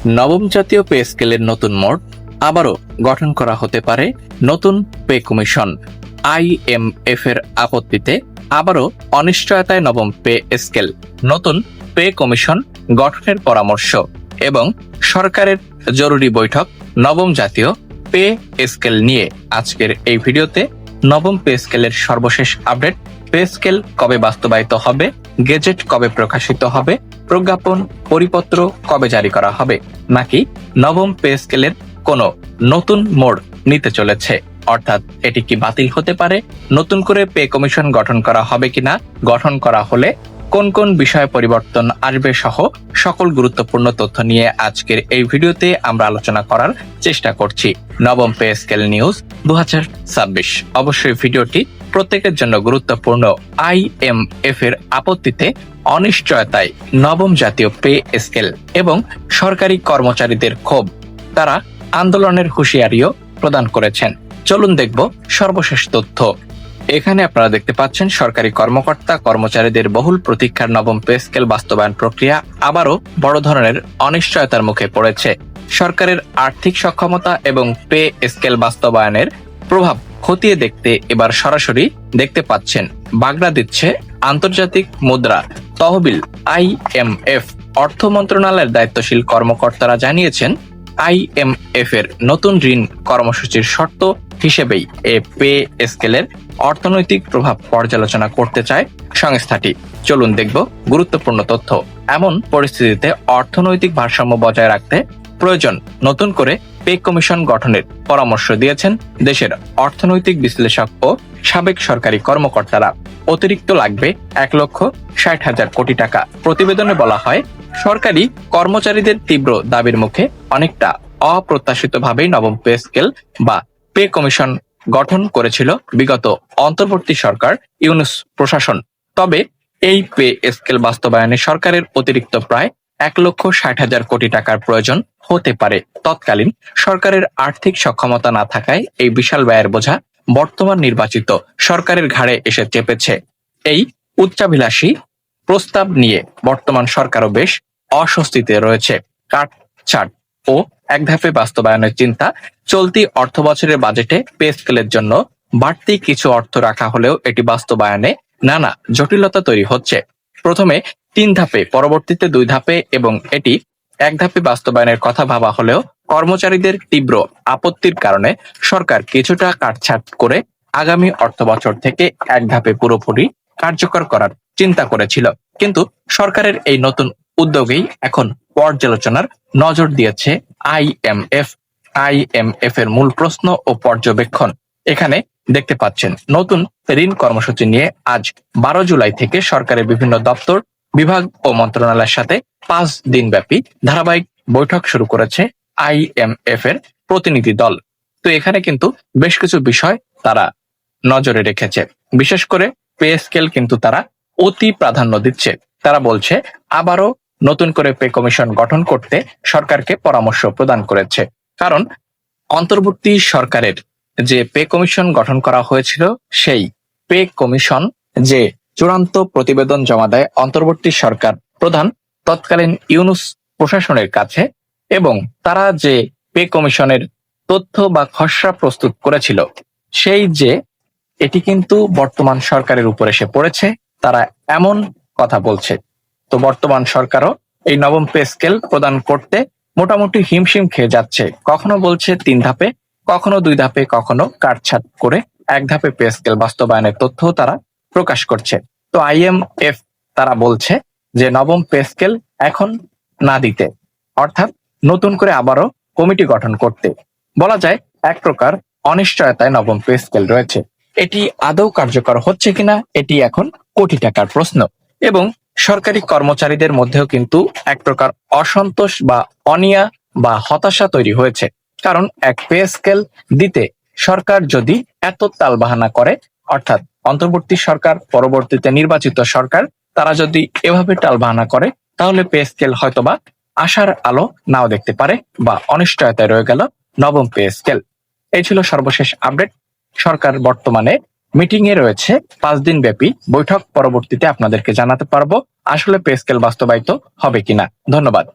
নবম জাতীয় পে স্কেলের নতুন মোড আবারও গঠন করা হতে পারে নতুন পে কমিশন। IMF এর আপত্তিতে আবারও অনিশ্চয়তায় নবম পে স্কেল, নতুন পে কমিশন গঠনের পরামর্শ এবং সরকারের জরুরি বৈঠক নবম জাতীয় পে স্কেল নিয়ে আজকের এই ভিডিওতে নবম পে স্কেলের সর্বশেষ আপডেট, পে স্কেল কবে বাস্তবায়িত হবে, গেজেট কবে প্রকাশিত হবে, প্রজ্ঞাপন পরিপত্র কবে জারি করা হবে, নাকি নবম পে স্কেলের কোনো নতুন মোড় নিতে চলেছে, অর্থাৎ এটি কি বাতিল হতে পারে, নতুন করে পে কমিশন গঠন করা হবে কিনা, গঠন করা হলে কোন কোন বিষয়ে পরিবর্তন আসবে সহ সকল গুরুত্বপূর্ণ তথ্য নিয়ে আজকের এই ভিডিওতে আমরা আলোচনা করার চেষ্টা করছি। নবম পে স্কেল নিউজ 2026। অবশ্যই ভিডিওটি প্রত্যেকের জন্য গুরুত্বপূর্ণ। IMF এর আপত্তিতে অনিশ্চয়তায় নবম জাতীয় পে স্কেল এবং সরকারি কর্মচারীদের ক্ষোভ, তারা আন্দোলনের হুঁশিয়ারিও প্রদান করেছেন। চলুন দেখব সর্বশেষ তথ্য। এখানে আপনারা দেখতে পাচ্ছেন সরকারি কর্মকর্তা কর্মচারীদের বহুল প্রতীক্ষার নবম পে স্কেল বাস্তবায়ন প্রক্রিয়া আবারও বড় ধরনের অনিশ্চয়তার মুখে পড়েছে। সরকারের আর্থিক সক্ষমতা এবং পে স্কেল বাস্তবায়নের প্রভাব খতিয়ে দেখতে এবার সরাসরি দেখতে পাচ্ছেন বাগড়া দিচ্ছে আন্তর্জাতিক মুদ্রা তহবিল। IMF অর্থ মন্ত্রণালয়ের দায়িত্বশীল কর্মকর্তারা জানিয়েছেন, IMF এর নতুন ঋণ কর্মসূচির শর্ত হিসেবেই এ পে স্কেলের অর্থনৈতিক প্রভাব পর্যালোচনা করতে চায় সংস্থাটি। চলুন দেখব গুরুত্বপূর্ণ তথ্য। এমন পরিস্থিতিতে অর্থনৈতিক ভারসাম্য বজায় রাখতে প্রয়োজন নতুন করে পে কমিশন গঠনের পরামর্শ দিয়েছেন দেশের অর্থনৈতিক বিশ্লেষক ও সাবেক সরকারি কর্মকর্তারা। অতিরিক্ত লাগবে 1,60,000 কোটি টাকা। প্রতিবেদনে বলা হয়, সরকারি কর্মচারীদের তীব্র দাবির মুখে অনেকটা অপ্রত্যাশিতভাবেই নবম পে স্কেল বা পে কমিশন গঠন করেছিল বিগত অন্তর্বর্তী সরকার ইউনূস প্রশাসন। তবে এই পে স্কেল বাস্তবায়নে সরকারের অতিরিক্ত প্রায় 1,60,000 কোটি টাকার প্রয়োজন হতে পারে। তৎকালীন সরকারের আর্থিক সক্ষমতা না থাকায় এই বিশাল ব্যয়ের বোঝা বর্তমান নির্বাচিত সরকারের ঘাড়ে এসে চেপেছে। এই উচ্চাভিলাষী প্রস্তাব নিয়ে বর্তমান সরকারও বেশ অস্বস্তিতে রয়েছে। কাটছাট ও এক ধাপে বাস্তবায়নের চিন্তা। চলতি অর্থ বছরের বাজেটে পে স্কেলের জন্য বাড়তি কিছু অর্থ রাখা হলেও এটি বাস্তবায়নে নানা জটিলতা তৈরি হচ্ছে। প্রথমে 3 ধাপে, পরবর্তীতে 2 ধাপে এবং এটি 1 ধাপে বাস্তবায়নের কথা ভাবা হলেও কর্মচারীদের তীব্র আপত্তির কারণে সরকার কিছুটা কাটছাট করে আগামী অর্থ বছর থেকে 1 ধাপে পুরোপুরি কার্যকর করার চিন্তা করেছিল। কিন্তু সরকারের এই নতুন উদ্যোগেই এখন পর্যালোচনার নজর দিয়েছে IMF। IMF এর মূল প্রশ্ন ও পর্যবেক্ষণ এখানে দেখতে পাচ্ছেন। নতুন ঋণ কর্মসূচি নিয়ে আজ 12 জুলাই থেকে সরকারের বিভিন্ন দপ্তর, বিভাগ ও মন্ত্রণালয়ের সাথে 5 দিনব্যাপী ধারাবাহিক বৈঠক শুরু করেছে IMF এর প্রতিনিধি দল। তো এখানে কিন্তু বেশ কিছু বিষয় তারা নজরে রেখেছে। বিশেষ করে পে স্কেল কিন্তু তারা অতি প্রাধান্য দিচ্ছে। তারা বলছে আবারও নতুন করে পে কমিশন গঠন করতে সরকারকে পরামর্শ প্রদান করেছে। কারণ অন্তর্বর্তী সরকারের যে পে কমিশন গঠন করা হয়েছিল, সেই পে কমিশন যে চূড়ান্ত প্রতিবেদন জমা দেয় অন্তর্বর্তী সরকার প্রধান তৎকালীন ইউনূস প্রশাসনের কাছে, এবং তারা যে পে কমিশনের তথ্য বা খসড়া প্রস্তুত করেছিল, সেই যে এটি কিন্তু বর্তমান সরকারের উপর এসে পড়েছে, তারা এমন কথা বলছে। তো বর্তমান সরকারও এই নবম পে স্কেল প্রদান করতে মোটামুটি হিমশিম খেয়ে যাচ্ছে। কখনো বলছে 3 ধাপে, কখনো 2 ধাপে, কখনো কাটছাট করে 1 ধাপে পে স্কেল বাস্তবায়নের তথ্য তারা প্রকাশ করছে। তো IMF তারা বলছে যে নবম পে স্কেল এখন না দিতে, অর্থাৎ নতুন করে আবারও কমিটি গঠন করতে। বলা যায় এক প্রকার অনিশ্চয়তায় নবম পে স্কেল রয়েছে। এটি আদৌ কার্যকর হচ্ছে কিনা, এটি এখন কোটি টাকার প্রশ্ন। এবং সরকারি কর্মচারীদের মধ্যেও কিন্তু এক প্রকার অসন্তোষ বা অনিয়া বা হতাশা তৈরি হয়েছে। কারণ এক পে স্কেল দিতে সরকার যদি এত তালবাহানা করে, অর্থাৎ অন্তর্বর্তী সরকার পরবর্তীতে নির্বাচিত সরকার, তারা যদি এভাবে টালবাহানা করে, তাহলে পে স্কেল হয়তোবা আশার আলো নাও দেখতে পারে বা অনিশ্চয়তায় রয়ে গেল নবম পে স্কেল। এই ছিল সর্বশেষ আপডেট। সরকার বর্তমানে মিটিং এ রয়েছে, 5 দিন ব্যাপী বৈঠক। পরবর্তীতে আপনাদেরকে জানাতে পারবো আসলে পে স্কেল বাস্তবায়িত হবে কিনা। ধন্যবাদ।